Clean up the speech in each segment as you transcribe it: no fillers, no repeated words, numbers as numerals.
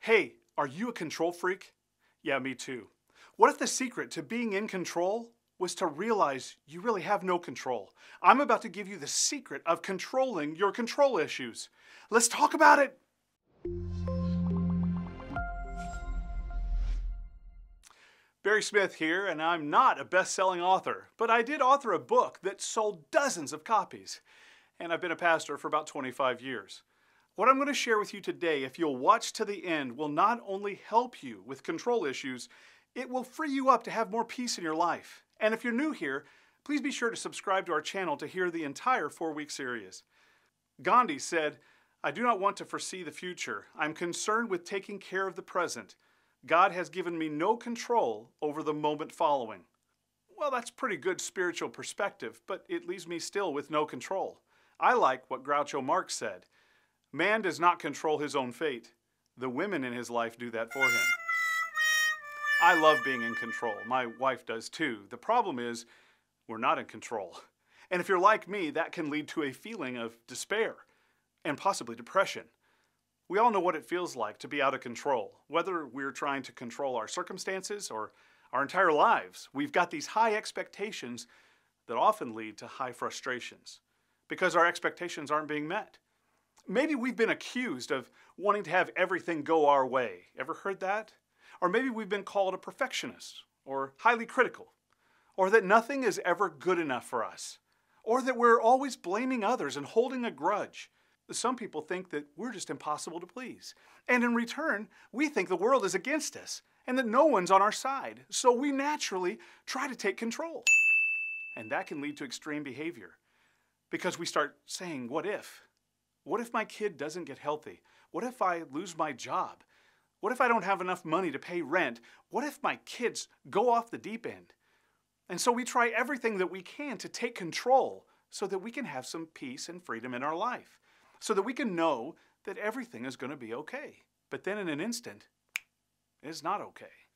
Hey, are you a control freak? Yeah, me too. What if the secret to being in control was to realize you really have no control? I'm about to give you the secret of controlling your control issues. Let's talk about it. Barry Smith here, and I'm not a best-selling author, but I did author a book that sold dozens of copies, and I've been a pastor for about 25 years. What I'm going to share with you today, if you'll watch to the end, will not only help you with control issues, it will free you up to have more peace in your life. And if you're new here, please be sure to subscribe to our channel to hear the entire 4-week series. Gandhi said, "I do not want to foresee the future. I'm concerned with taking care of the present. God has given me no control over the moment following." Well, that's pretty good spiritual perspective, but it leaves me still with no control. I like what Groucho Marx said. Man does not control his own fate. The women in his life do that for him. I love being in control. My wife does too. The problem is, we're not in control. And if you're like me, that can lead to a feeling of despair and possibly depression. We all know what it feels like to be out of control, whether we're trying to control our circumstances or our entire lives. We've got these high expectations that often lead to high frustrations because our expectations aren't being met. Maybe we've been accused of wanting to have everything go our way. Ever heard that? Or maybe we've been called a perfectionist or highly critical, or that nothing is ever good enough for us, or that we're always blaming others and holding a grudge. Some people think that we're just impossible to please. And in return, we think the world is against us and that no one's on our side. So we naturally try to take control. And that can lead to extreme behavior because we start saying, what if? What if my kid doesn't get healthy? What if I lose my job? What if I don't have enough money to pay rent? What if my kids go off the deep end? And so we try everything that we can to take control so that we can have some peace and freedom in our life, so that we can know that everything is going to be okay. But then in an instant, it's not okay.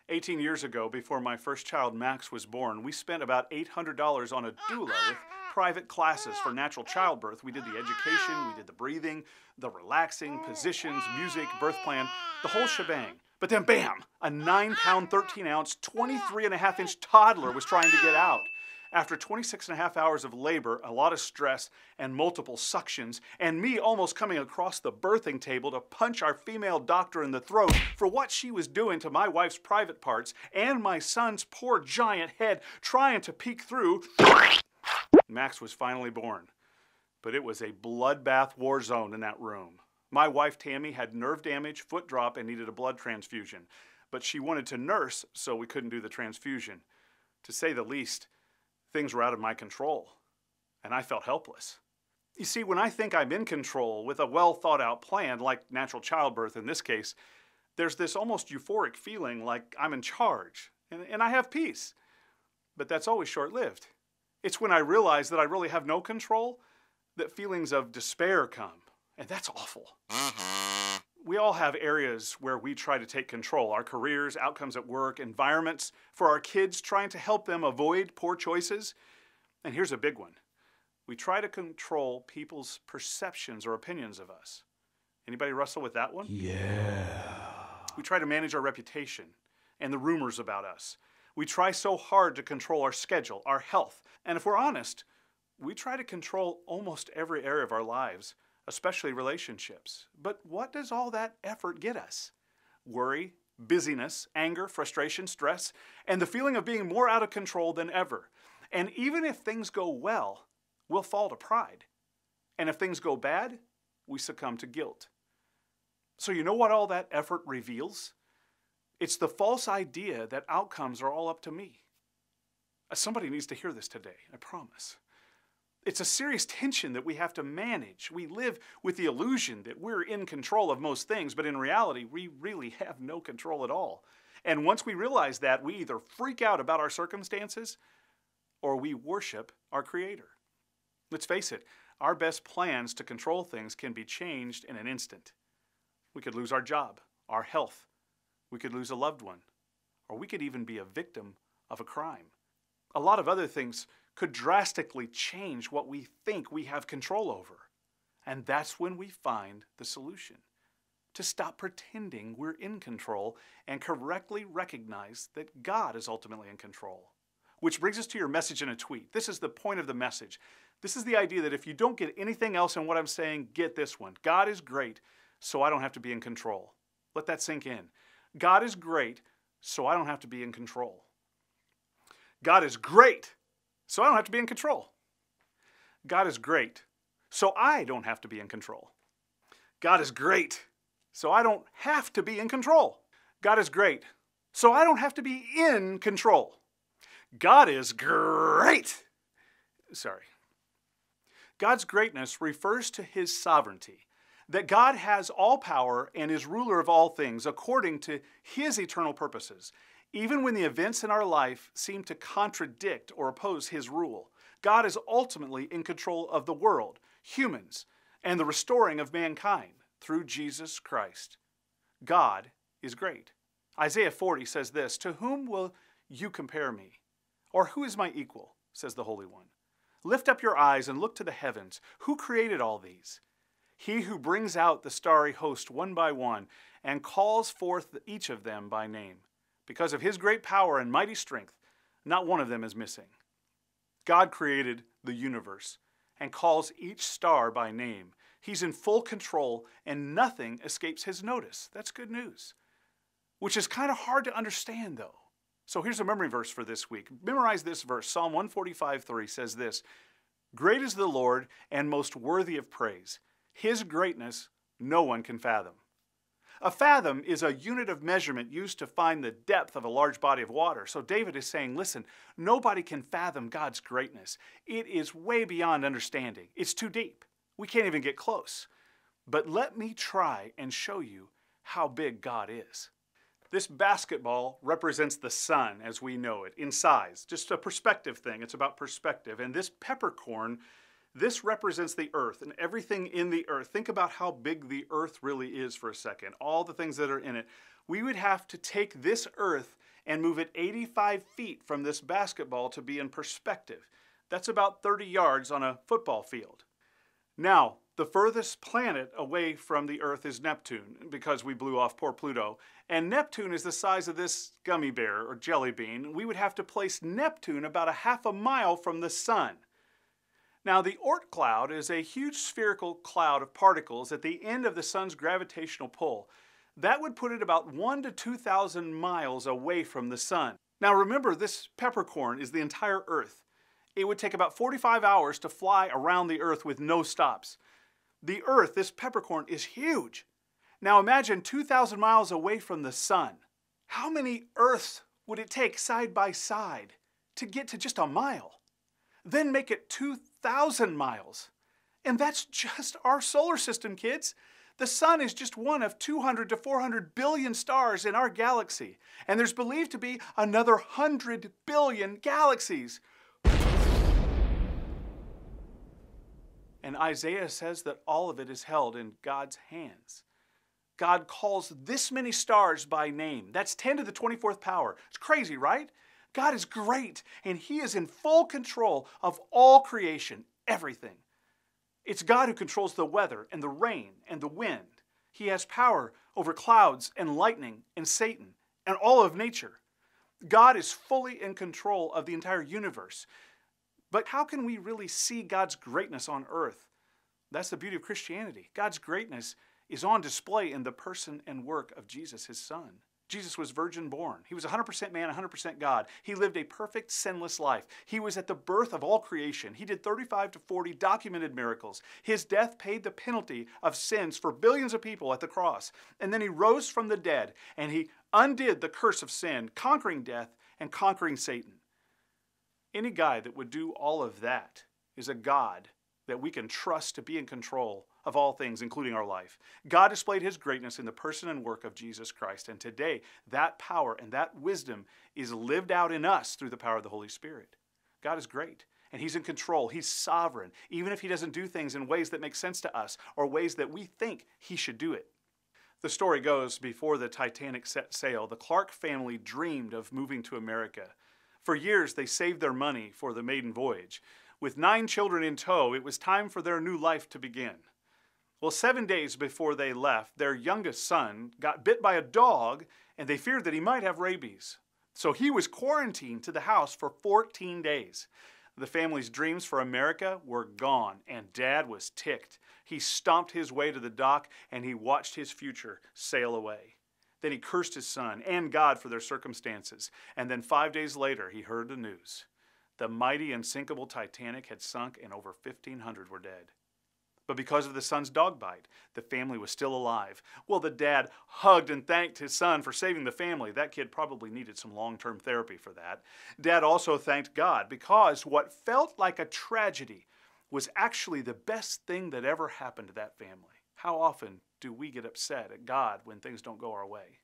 18 years ago, before my first child, Max, was born, we spent about $800 on a doula with private classes for natural childbirth. We did the education, we did the breathing, the relaxing, positions, music, birth plan, the whole shebang. But then bam, a 9-pound, 13-ounce, 23.5-inch toddler was trying to get out. After 26.5 hours of labor, a lot of stress, and multiple suctions, and me almost coming across the birthing table to punch our female doctor in the throat for what she was doing to my wife's private parts, and my son's poor giant head trying to peek through, Max was finally born. But it was a bloodbath war zone in that room. My wife, Tammy, had nerve damage, foot drop, and needed a blood transfusion. But she wanted to nurse, so we couldn't do the transfusion. To say the least, things were out of my control, and I felt helpless. You see, when I think I'm in control with a well-thought-out plan, like natural childbirth in this case, there's this almost euphoric feeling like I'm in charge, and I have peace. But that's always short-lived. It's when I realize that I really have no control that feelings of despair come, and that's awful. We all have areas where we try to take control, our careers, outcomes at work, environments, for our kids, trying to help them avoid poor choices. And here's a big one. We try to control people's perceptions or opinions of us. Anybody wrestle with that one? Yeah. We try to manage our reputation and the rumors about us. We try so hard to control our schedule, our health, and if we're honest, we try to control almost every area of our lives, especially relationships. But what does all that effort get us? Worry, busyness, anger, frustration, stress, and the feeling of being more out of control than ever. And even if things go well, we'll fall to pride. And if things go bad, we succumb to guilt. So you know what all that effort reveals? It's the false idea that outcomes are all up to me. Somebody needs to hear this today, I promise. It's a serious tension that we have to manage. We live with the illusion that we're in control of most things, but in reality, we really have no control at all. And once we realize that, we either freak out about our circumstances or we worship our Creator. Let's face it, our best plans to control things can be changed in an instant. We could lose our job, our health. We could lose a loved one, or we could even be a victim of a crime. A lot of other things could drastically change what we think we have control over. And that's when we find the solution. to stop pretending we're in control and correctly recognize that God is ultimately in control. Which brings us to your message in a tweet. This is the point of the message. This is the idea that if you don't get anything else in what I'm saying, get this one. God is great, so I don't have to be in control. Let that sink in. God is great, so I don't have to be in control. God is great, so I don't have to be in control. God is great, so I don't have to be in control. God is great, so I don't have to be in control. God is great, so I don't have to be in control. God is great. Sorry. God's greatness refers to his sovereignty, that God has all power and is ruler of all things according to his eternal purposes, even when the events in our life seem to contradict or oppose his rule. God is ultimately in control of the world, humans, and the restoring of mankind through Jesus Christ. God is great. Isaiah 40 says this, "To whom will you compare me? Or who is my equal?" says the Holy One. "Lift up your eyes and look to the heavens. Who created all these? He who brings out the starry host one by one and calls forth each of them by name. Because of his great power and mighty strength, not one of them is missing." God created the universe and calls each star by name. He's in full control and nothing escapes his notice. That's good news. Which is kind of hard to understand though. So here's a memory verse for this week. Memorize this verse. Psalm 145:3 says this, "Great is the Lord and most worthy of praise. His greatness no one can fathom." A fathom is a unit of measurement used to find the depth of a large body of water. So David is saying, listen, nobody can fathom God's greatness. It is way beyond understanding. It's too deep. We can't even get close. But let me try and show you how big God is. This basketball represents the sun as we know it in size, just a perspective thing. It's about perspective. And this peppercorn, this represents the earth and everything in the earth. Think about how big the earth really is for a second, all the things that are in it. We would have to take this earth and move it 85 feet from this basketball to be in perspective. That's about 30 yards on a football field. Now, the furthest planet away from the earth is Neptune, because we blew off poor Pluto. And Neptune is the size of this gummy bear or jelly bean. We would have to place Neptune about a half a mile from the sun. Now, the Oort cloud is a huge spherical cloud of particles at the end of the sun's gravitational pull. That would put it about 1,000 to 2,000 miles away from the sun. Now remember, this peppercorn is the entire Earth. It would take about 45 hours to fly around the Earth with no stops. The Earth, this peppercorn, is huge. Now imagine 2,000 miles away from the sun. How many Earths would it take side by side to get to just a mile? Then make it 2,000 miles. And that's just our solar system, kids. The sun is just one of 200 to 400 billion stars in our galaxy. And there's believed to be another 100 billion galaxies. And Isaiah says that all of it is held in God's hands. God calls this many stars by name. That's 10 to the 24th power. It's crazy, right? God is great, and He is in full control of all creation, everything. It's God who controls the weather and the rain and the wind. He has power over clouds and lightning and Satan and all of nature. God is fully in control of the entire universe. But how can we really see God's greatness on earth? That's the beauty of Christianity. God's greatness is on display in the person and work of Jesus, His Son. Jesus was virgin born. He was 100% man, 100% God. He lived a perfect, sinless life. He was at the birth of all creation. He did 35 to 40 documented miracles. His death paid the penalty of sins for billions of people at the cross. And then He rose from the dead, and He undid the curse of sin, conquering death and conquering Satan. Any guy that would do all of that is a God that we can trust to be in control of all things, including our life. God displayed His greatness in the person and work of Jesus Christ. And today, that power and that wisdom is lived out in us through the power of the Holy Spirit. God is great, and He's in control. He's sovereign, even if He doesn't do things in ways that make sense to us or ways that we think He should do it. The story goes, before the Titanic set sail, the Clark family dreamed of moving to America. For years, they saved their money for the maiden voyage. With 9 children in tow, it was time for their new life to begin. Well, 7 days before they left, their youngest son got bit by a dog, and they feared that he might have rabies. So he was quarantined to the house for 14 days. The family's dreams for America were gone, and Dad was ticked. He stomped his way to the dock, and he watched his future sail away. Then he cursed his son and God for their circumstances. And then 5 days later, he heard the news. The mighty, unsinkable Titanic had sunk, and over 1,500 were dead. But because of the son's dog bite, the family was still alive. Well, the dad hugged and thanked his son for saving the family. That kid probably needed some long-term therapy for that. Dad also thanked God because what felt like a tragedy was actually the best thing that ever happened to that family. How often do we get upset at God when things don't go our way?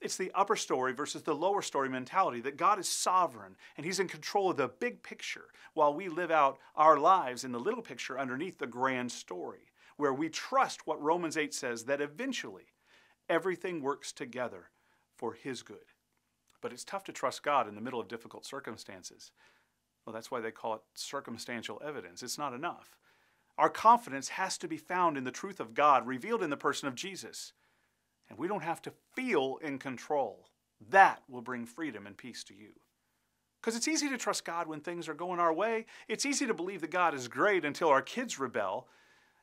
It's the upper story versus the lower story mentality that God is sovereign and He's in control of the big picture while we live out our lives in the little picture underneath the grand story, where we trust what Romans 8 says, that eventually everything works together for His good. But it's tough to trust God in the middle of difficult circumstances. Well, that's why they call it circumstantial evidence. It's not enough. Our confidence has to be found in the truth of God revealed in the person of Jesus. And we don't have to feel in control. That will bring freedom and peace to you. Because it's easy to trust God when things are going our way. It's easy to believe that God is great until our kids rebel.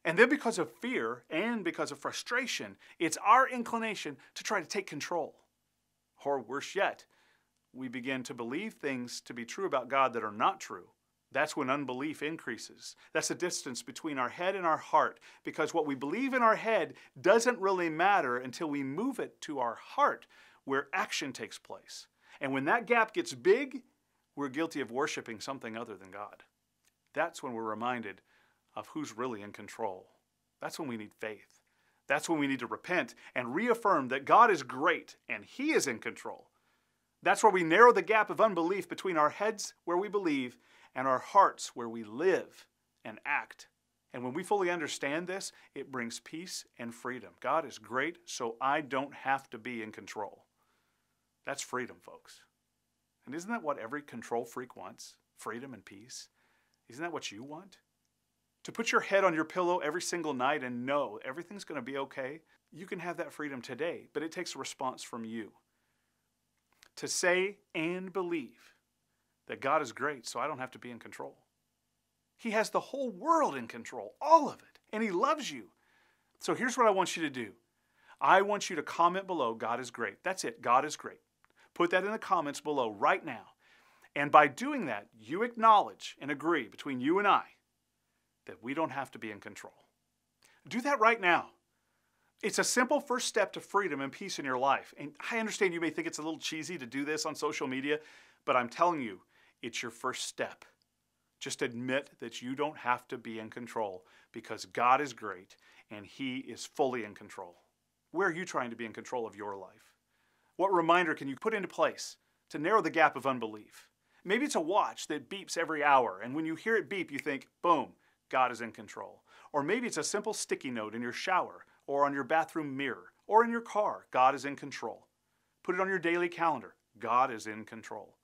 And then because of fear and because of frustration, it's our inclination to try to take control. Or worse yet, we begin to believe things to be true about God that are not true. That's when unbelief increases. That's the distance between our head and our heart, because what we believe in our head doesn't really matter until we move it to our heart, where action takes place. And when that gap gets big, we're guilty of worshiping something other than God. That's when we're reminded of who's really in control. That's when we need faith. That's when we need to repent and reaffirm that God is great and He is in control. That's where we narrow the gap of unbelief between our heads, where we believe, and our hearts, where we live and act. And when we fully understand this, it brings peace and freedom. God is great, so I don't have to be in control. That's freedom, folks. And isn't that what every control freak wants? Freedom and peace? Isn't that what you want? To put your head on your pillow every single night and know everything's going to be okay? You can have that freedom today, but it takes a response from you. To say and believe that God is great, so I don't have to be in control. He has the whole world in control, all of it, and He loves you. So here's what I want you to do. I want you to comment below, God is great. That's it, God is great. Put that in the comments below right now. And by doing that, you acknowledge and agree between you and I that we don't have to be in control. Do that right now. It's a simple first step to freedom and peace in your life. And I understand you may think it's a little cheesy to do this on social media, but I'm telling you, it's your first step. Just admit that you don't have to be in control because God is great and He is fully in control. Where are you trying to be in control of your life? What reminder can you put into place to narrow the gap of unbelief? Maybe it's a watch that beeps every hour, and when you hear it beep, you think, boom, God is in control. Or maybe it's a simple sticky note in your shower or on your bathroom mirror or in your car. God is in control. Put it on your daily calendar. God is in control.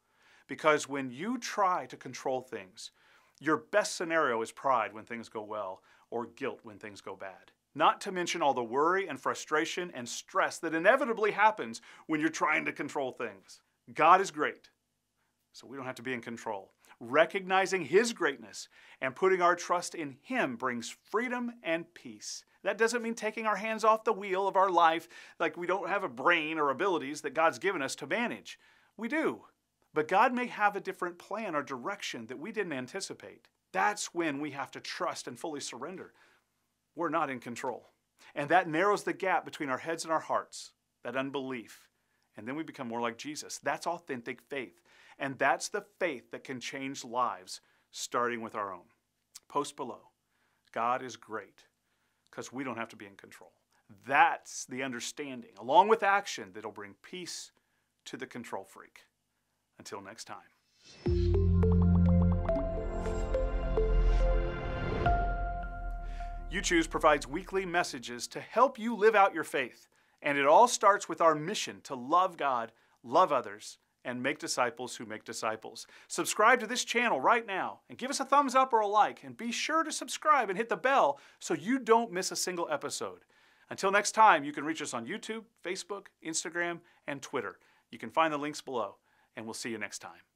Because when you try to control things, your best scenario is pride when things go well or guilt when things go bad. Not to mention all the worry and frustration and stress that inevitably happens when you're trying to control things. God is great, so we don't have to be in control. Recognizing His greatness and putting our trust in Him brings freedom and peace. That doesn't mean taking our hands off the wheel of our life like we don't have a brain or abilities that God's given us to manage. We do. But God may have a different plan or direction that we didn't anticipate. That's when we have to trust and fully surrender. We're not in control. And that narrows the gap between our heads and our hearts, that unbelief. And then we become more like Jesus. That's authentic faith. And that's the faith that can change lives, starting with our own. Post below, God is great, because we don't have to be in control. That's the understanding, along with action, that'll bring peace to the control freak. Until next time. Youchoose provides weekly messages to help you live out your faith. And it all starts with our mission to love God, love others, and make disciples who make disciples. Subscribe to this channel right now and give us a thumbs up or a like, and be sure to subscribe and hit the bell so you don't miss a single episode. Until next time, you can reach us on YouTube, Facebook, Instagram, and Twitter. You can find the links below, and we'll see you next time.